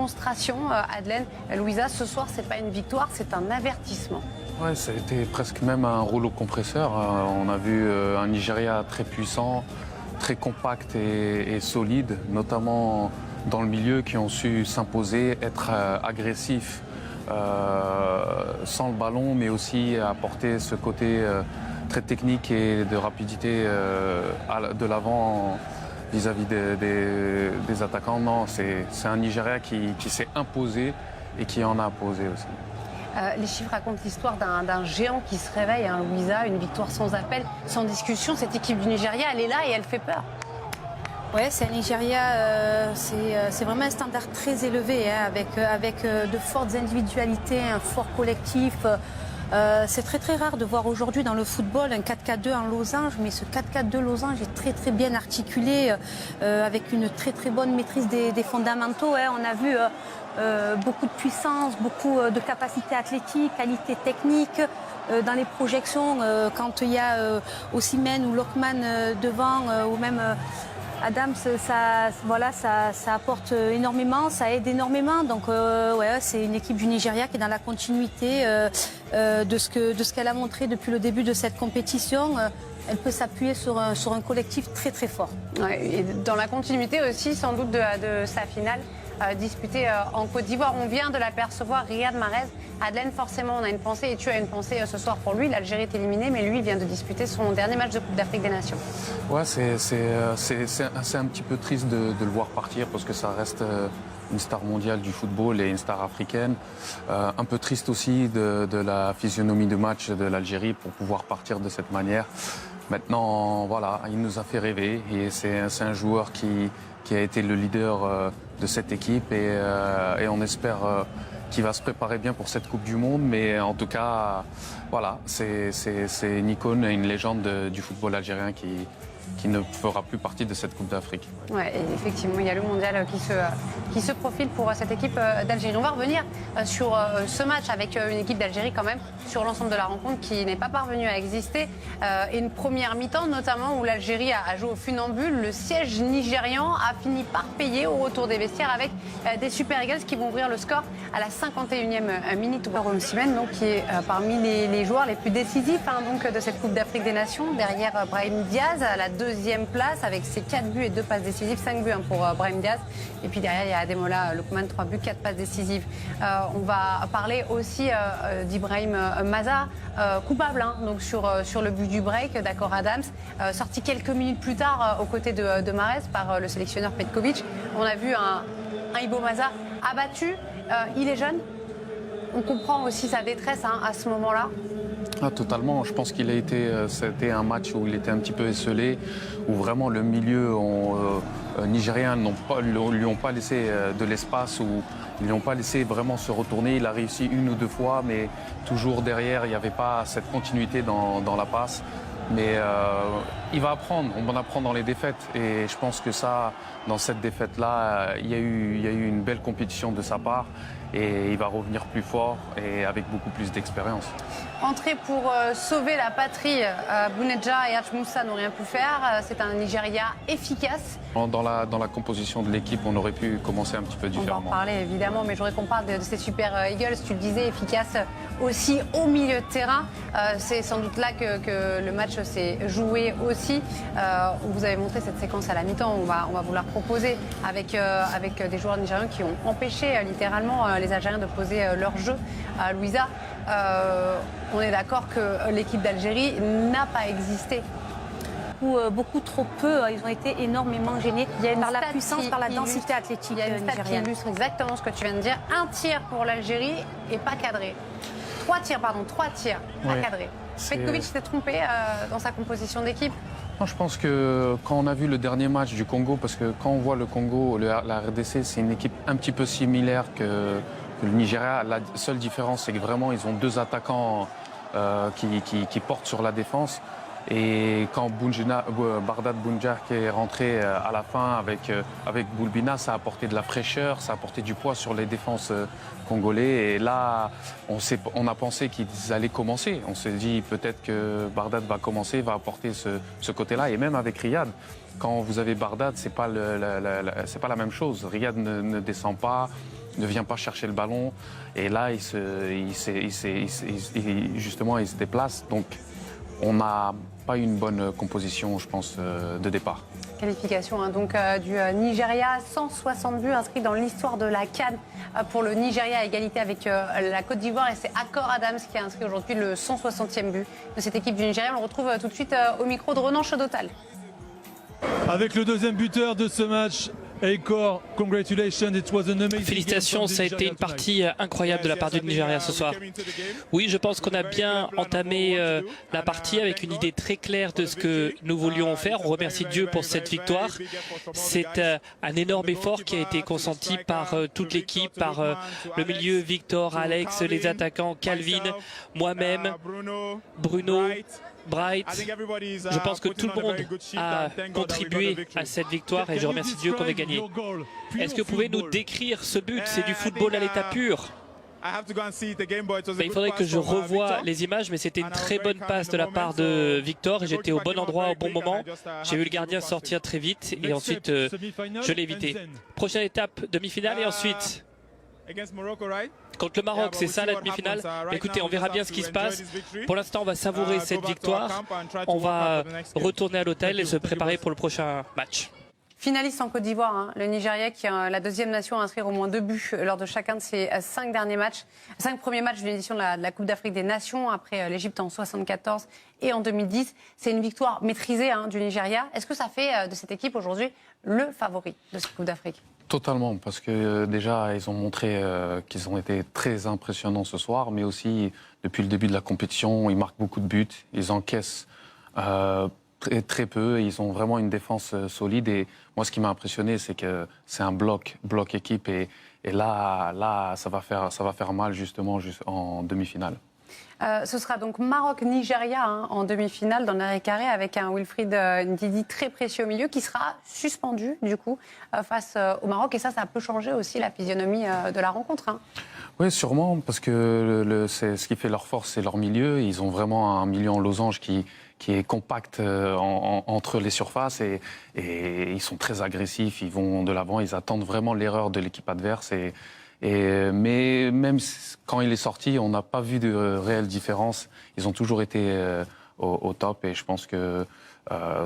Démonstration, Adelaine, Louisa, ce soir, c'est pas une victoire, c'est un avertissement. Ouais, ça a été presque même un rouleau compresseur. On a vu un Nigeria très puissant, très compact et solide, notamment dans le milieu, qui ont su s'imposer, être agressifs sans le ballon, mais aussi apporter ce côté très technique et de rapidité de l'avant vis-à-vis des attaquants. Non, c'est un Nigeria qui s'est imposé et qui en a posé aussi. Les chiffres racontent l'histoire d'un géant qui se réveille, hein, Louisa, une victoire sans appel, sans discussion. Cette équipe du Nigeria, elle est là et elle fait peur. Oui, c'est un Nigeria, c'est vraiment un standard très élevé, hein, avec de fortes individualités, un fort collectif. C'est très rare de voir aujourd'hui dans le football un 4-4-2 en losange, mais ce 4-4-2 losange est très bien articulé, avec une très bonne maîtrise des fondamentaux. Hein. On a vu beaucoup de puissance, beaucoup de capacité athlétique, qualité technique. Dans les projections, quand il y a Osimhen ou Lookman devant, ou même Adams, ça apporte énormément, ça aide énormément. Donc ouais, c'est une équipe du Nigeria qui est dans la continuité de ce qu'elle a montré depuis le début de cette compétition. Elle peut s'appuyer sur un collectif très fort. Ouais, et dans la continuité aussi, sans doute, de sa finale disputée en Côte d'Ivoire. On vient de l'apercevoir, Riyad Mahrez. Adelaine, forcément, on a une pensée, et tu as une pensée ce soir pour lui. L'Algérie est éliminée, mais lui vient de disputer son dernier match de Coupe d'Afrique des Nations. Ouais, c'est un petit peu triste de le voir partir, parce que ça reste une star mondiale du football et une star africaine. Un peu triste aussi de la physionomie de match de l'Algérie pour pouvoir partir de cette manière. Maintenant, voilà, il nous a fait rêver, et c'est un joueur qui a été le leader de cette équipe, et on espère qu'il va se préparer bien pour cette Coupe du Monde. Mais en tout cas, voilà, c'est une icône, une légende du football algérien qui ne fera plus partie de cette Coupe d'Afrique. Ouais, et effectivement, il y a le mondial qui se profile pour cette équipe d'Algérie. On va revenir sur ce match avec une équipe d'Algérie quand même, sur l'ensemble de la rencontre qui n'est pas parvenue à exister. Et une première mi-temps notamment où l'Algérie a joué au funambule. Le siège nigérian a fini par payer au retour des vestiaires avec des Super Eagles qui vont ouvrir le score à la 51e minute. Osimhen, donc, qui est parmi les joueurs les plus décisifs, hein, donc, de cette Coupe d'Afrique des Nations, derrière Brahim Diaz à la deuxième place avec ses 4 buts et 2 passes décisives, 5 buts, hein, pour Brahim Diaz. Et puis derrière, il y a Ademola Lookman, 3 buts, 4 passes décisives. On va parler aussi d'Ibrahim Maza, coupable, hein, donc sur le but du break d'Akor Adams, sorti quelques minutes plus tard aux côtés de Mahrez par le sélectionneur Petkovic. On a vu un Ibo Maza abattu. Il est jeune. On comprend aussi sa détresse, hein, à ce moment-là. Ah, totalement. Je pense c'était un match où il était un petit peu esselé, où vraiment le milieu nigérien lui ont pas laissé de l'espace, où ils lui ont pas laissé vraiment se retourner. Il a réussi une ou deux fois, mais toujours derrière, il n'y avait pas cette continuité dans la passe. Mais il va apprendre, on apprend dans les défaites. Et je pense que ça, dans cette défaite-là, il y a eu une belle compétition de sa part. Et il va revenir plus fort et avec beaucoup plus d'expérience. Entrée pour sauver la patrie. Bounedjah et Hadj Moussa n'ont rien pu faire. C'est un Nigeria efficace. Dans la composition de l'équipe, on aurait pu commencer un petit peu différemment. On va en parler évidemment, mais je voudrais qu'on parle de ces Super Eagles. Tu le disais, efficace aussi au milieu de terrain. C'est sans doute là que le match s'est joué aussi. Vous avez montré cette séquence à la mi-temps. On va vous la proposer avec des joueurs nigériens qui ont empêché littéralement les Algériens de poser leur jeu. Louisa, on est d'accord que l'équipe d'Algérie n'a pas existé. Beaucoup trop peu, ils ont été énormément gênés par la puissance, par la densité athlétique nigérienne. Il y a une stat qui illustre exactement ce que tu viens de dire. Un tir pour l'Algérie et pas cadré. Trois tirs, pas cadrés. Petkovic s'est trompé dans sa composition d'équipe. Je pense que quand on a vu le dernier match du Congo, parce que quand on voit le Congo, la RDC, c'est une équipe un petit peu similaire que le Nigeria. La seule différence, c'est que vraiment, ils ont deux attaquants qui portent sur la défense. Et quand Bardad Bounedjah qui est rentré à la fin avec Boulbina, ça a apporté de la fraîcheur, ça a apporté du poids sur les défenses congolais. Et là, on a pensé qu'ils allaient commencer. On s'est dit peut-être que Bardad va commencer, va apporter ce côté-là. Et même avec Riyad, quand vous avez Bardad, c'est pas la même chose. Riyad ne descend pas. ne vient pas chercher le ballon. Et là, justement, il se déplace. Donc, on n'a pas une bonne composition, je pense, de départ. Qualification donc du Nigeria, 160 buts inscrits dans l'histoire de la CAN pour le Nigeria à égalité avec la Côte d'Ivoire. Et c'est Accor Adams qui a inscrit aujourd'hui le 160e but de cette équipe du Nigeria. On le retrouve tout de suite au micro de Renan Chodotal. Avec le deuxième buteur de ce match, Accor, congratulations, it was an amazing. Félicitations, ça a été une partie incroyable de la part du Nigeria ce soir. Oui, je pense qu'on a bien entamé la partie avec une idée très claire de ce que nous voulions faire. On remercie Dieu pour cette victoire. C'est un énorme effort qui a été consenti par toute l'équipe, par le milieu, Victor, Alex, les attaquants, Calvin, moi-même, Bruno, Bright. Je pense que tout le monde a contribué à cette victoire et je remercie Dieu qu'on ait gagné. Est-ce que vous pouvez nous décrire ce but? C'est du football à l'état pur. Il faudrait que je revoie les images, mais c'était une très bonne passe de la part de Victor et j'étais au bon endroit au bon moment. J'ai vu le gardien sortir très vite et ensuite je l'ai évité. Prochaine étape, demi-finale et ensuite contre le Maroc, c'est ça la demi-finale. Écoutez, on verra bien ce qui se passe. Pour l'instant, on va savourer cette victoire. On va retourner à l'hôtel et se préparer pour le prochain match. Finaliste en Côte d'Ivoire, le Nigeria qui est la deuxième nation à inscrire au moins 2 buts lors de chacun de ses 5 derniers matchs. 5 premiers matchs d'une édition de la Coupe d'Afrique des Nations après l'Égypte en 1974 et en 2010. C'est une victoire maîtrisée du Nigeria. Est-ce que ça fait de cette équipe aujourd'hui le favori de cette Coupe d'Afrique? Totalement, parce que déjà, ils ont montré qu'ils ont été très impressionnants ce soir, mais aussi, depuis le début de la compétition, ils marquent beaucoup de buts, ils encaissent très peu, ils ont vraiment une défense solide. Et moi, ce qui m'a impressionné, c'est que c'est un bloc équipe, et là, ça va faire mal justement en demi-finale. Ce sera donc Maroc-Nigeria en demi-finale dans l'arrêt carré avec un Wilfried Ndidi très précieux au milieu qui sera suspendu du coup face au Maroc. Et ça peut changer aussi la physionomie de la rencontre. Oui, sûrement, parce que ce qui fait leur force, c'est leur milieu. Ils ont vraiment un milieu en losange qui est compact entre les surfaces et ils sont très agressifs, ils vont de l'avant, ils attendent vraiment l'erreur de l'équipe adverse. Mais même quand il est sorti, on n'a pas vu de réelle différence. Ils ont toujours été au top et je pense que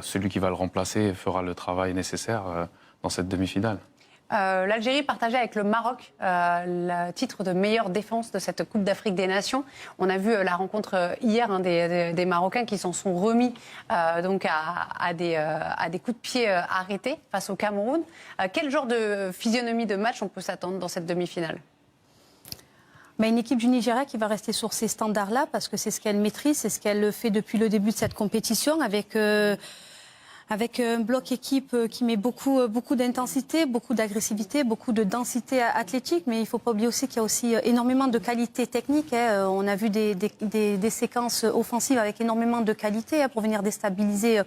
celui qui va le remplacer fera le travail nécessaire dans cette demi-finale. L'Algérie partageait avec le Maroc le titre de meilleure défense de cette Coupe d'Afrique des Nations. On a vu la rencontre hier des Marocains qui s'en sont remis donc à des coups de pied arrêtés face au Cameroun. Quel genre de physionomie de match on peut s'attendre dans cette demi-finale? Une équipe du Nigeria qui va rester sur ces standards-là parce que c'est ce qu'elle maîtrise, c'est ce qu'elle fait depuis le début de cette compétition avec un bloc équipe qui met beaucoup d'intensité, beaucoup d'agressivité, beaucoup de densité athlétique. Mais il ne faut pas oublier aussi qu'il y a aussi énormément de qualité technique. On a vu des séquences offensives avec énormément de qualité pour venir déstabiliser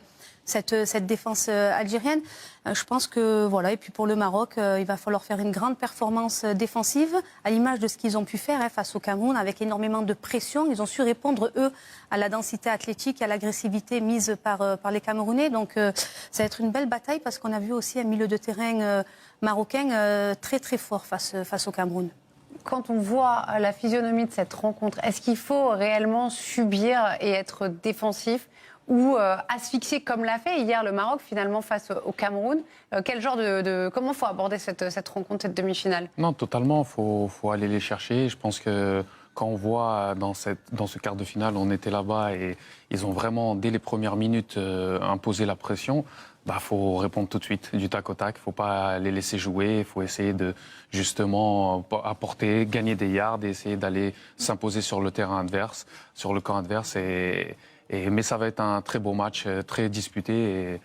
cette défense algérienne. Je pense que voilà. Et puis pour le Maroc, il va falloir faire une grande performance défensive à l'image de ce qu'ils ont pu faire face au Cameroun avec énormément de pression. Ils ont su répondre eux à la densité athlétique, à l'agressivité mise par les Camerounais. Donc ça va être une belle bataille parce qu'on a vu aussi un milieu de terrain marocain très très fort face au Cameroun. Quand on voit la physionomie de cette rencontre, est-ce qu'il faut réellement subir et être défensif ou asphyxier comme l'a fait hier le Maroc finalement face au Cameroun? Quel genre comment faut aborder cette rencontre, cette demi-finale? Non, totalement, faut aller les chercher. Je pense que quand on voit dans ce quart de finale, on était là-bas et ils ont vraiment, dès les premières minutes, imposé la pression. Faut répondre tout de suite, du tac au tac. Faut pas les laisser jouer. Il faut essayer de justement apporter, gagner des yards et essayer d'aller s'imposer sur le terrain adverse, sur le camp adverse. Mais ça va être un très beau match, très disputé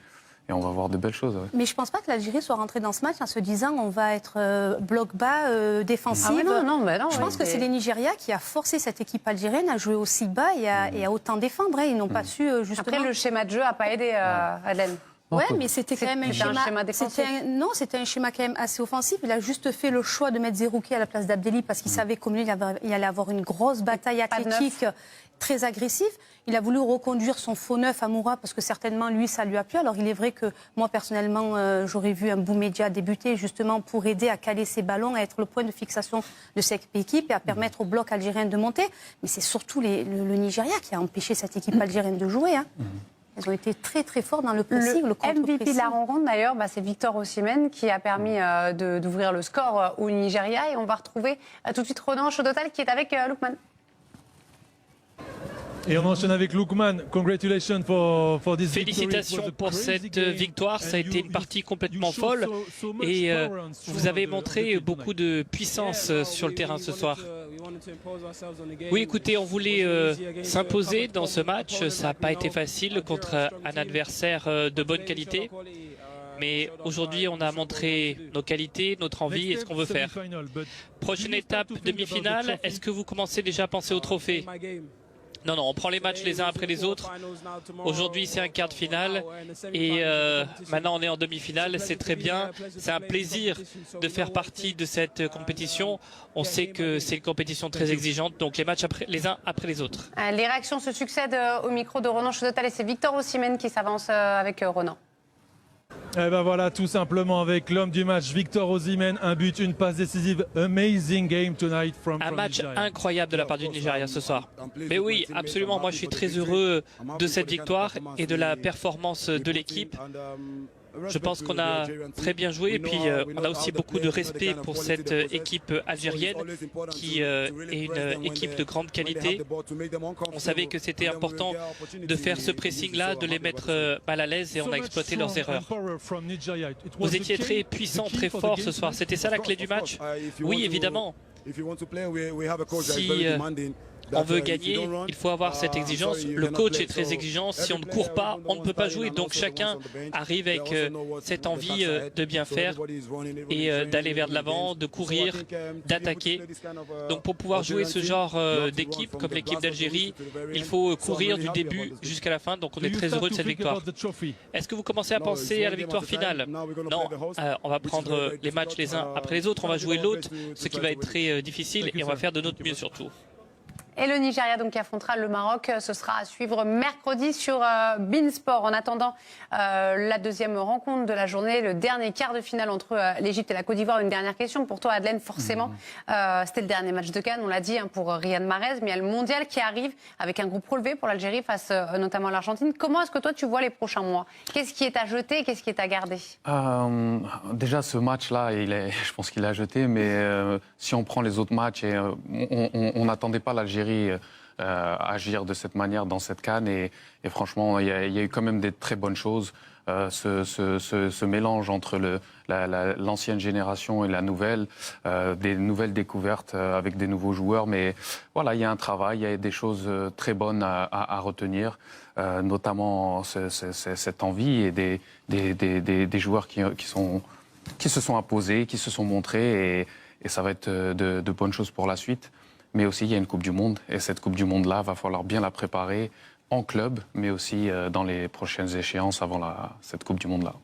et on va voir de belles choses. Ouais. Mais je ne pense pas que l'Algérie soit rentrée dans ce match en se disant on va être bloc bas, défensif. Ah non, je pense que c'est les Nigeria qui a forcé cette équipe algérienne à jouer aussi bas et à autant défendre. Ils n'ont pas su justement... Après, le schéma de jeu n'a pas aidé Adèle. Ouais, mais c'était quand même un schéma défensif. C'était un schéma quand même assez offensif. Il a juste fait le choix de mettre Zerouki à la place d'Abdelli parce qu'il savait comme lui, il allait avoir une grosse bataille athlétique très agressive. Il a voulu reconduire son faux neuf à Moura parce que certainement lui ça lui a plu. Alors il est vrai que moi personnellement j'aurais vu un Boumédia débuter justement pour aider à caler ses ballons, à être le point de fixation de cette équipe et à permettre au bloc algérien de monter. Mais c'est surtout le Nigeria qui a empêché cette équipe algérienne de jouer. Ils ont été très très forts dans le pressing, le contre-pressing. MVP de la rencontre d'ailleurs, c'est Victor Osimhen qui a permis d'ouvrir le score au Nigeria. Et on va retrouver tout de suite Ronan Chodotal qui est avec Lookman. Et on enchaîne avec Lookman. Congratulations for this Félicitations pour cette victoire. Ça a été une partie complètement folle et vous avez montré beaucoup de puissance sur le terrain ce soir. Oui, écoutez, on voulait s'imposer dans ce match. Ça n'a pas été facile contre un adversaire de bonne qualité. Mais aujourd'hui, on a montré nos qualités, notre envie et ce qu'on veut faire. Prochaine étape, demi-finale. Est-ce que vous commencez déjà à penser au trophée ? Non, on prend les matchs les uns après les autres. Aujourd'hui, c'est un quart de finale et maintenant, on est en demi-finale. C'est très bien. C'est un plaisir de faire partie de cette compétition. On sait que c'est une compétition très exigeante, donc les matchs les uns après les autres. Les réactions se succèdent au micro de Ronan Chodotal et c'est Victor Osimhen qui s'avance avec Ronan. Et ben voilà, tout simplement avec l'homme du match, Victor Osimhen, un but, une passe décisive. Amazing game tonight from match Nigeria. Incroyable de la part du Nigeria ce soir. Mais oui, absolument, moi je suis très heureux de cette victoire et de la performance de l'équipe. Je pense qu'on a très bien joué et puis on a aussi beaucoup de respect pour cette équipe algérienne qui est une équipe de grande qualité. On savait que c'était important de faire ce pressing-là, de les mettre mal à l'aise et on a exploité leurs erreurs. Vous étiez très puissant, très fort ce soir. C'était ça la clé du match? Oui, évidemment. Si on veut gagner, il faut avoir cette exigence. Le coach est très exigeant. Si on ne court pas, on ne peut pas jouer. Donc chacun arrive avec cette envie de bien faire et d'aller vers de l'avant, de courir, d'attaquer. Donc pour pouvoir jouer ce genre d'équipe, comme l'équipe d'Algérie, il faut courir du début jusqu'à la fin. Donc on est très heureux de cette victoire. Est-ce que vous commencez à penser à la victoire finale? Non, on va prendre les matchs les uns après les autres. On va jouer l'autre, ce qui va être très difficile et on va faire de notre mieux surtout. Et le Nigeria donc qui affrontera le Maroc, ce sera à suivre mercredi sur Beansport. En attendant la deuxième rencontre de la journée, le dernier quart de finale entre l'Égypte et la Côte d'Ivoire. Une dernière question pour toi, Adelaine, forcément. C'était le dernier match de CAN, on l'a dit, pour Riyad Mahrez, mais il y a le mondial qui arrive avec un groupe relevé pour l'Algérie face notamment à l'Argentine. Comment est-ce que toi tu vois les prochains mois? Qu'est-ce qui est à jeter et qu'est-ce qui est à garder? Déjà, ce match-là, je pense qu'il est à jeter, mais si on prend les autres matchs, on n'attendait pas l'Algérie agir de cette manière dans cette CAN et franchement il y a eu quand même des très bonnes choses, ce mélange entre l'ancienne génération et la nouvelle, des nouvelles découvertes avec des nouveaux joueurs, mais voilà, il y a un travail, il y a des choses très bonnes à retenir, notamment cette envie et des joueurs qui se sont imposés, qui se sont montrés et ça va être de bonnes choses pour la suite. Mais aussi, il y a une Coupe du Monde. Et cette Coupe du Monde-là, va falloir bien la préparer en club, mais aussi dans les prochaines échéances avant cette Coupe du Monde-là.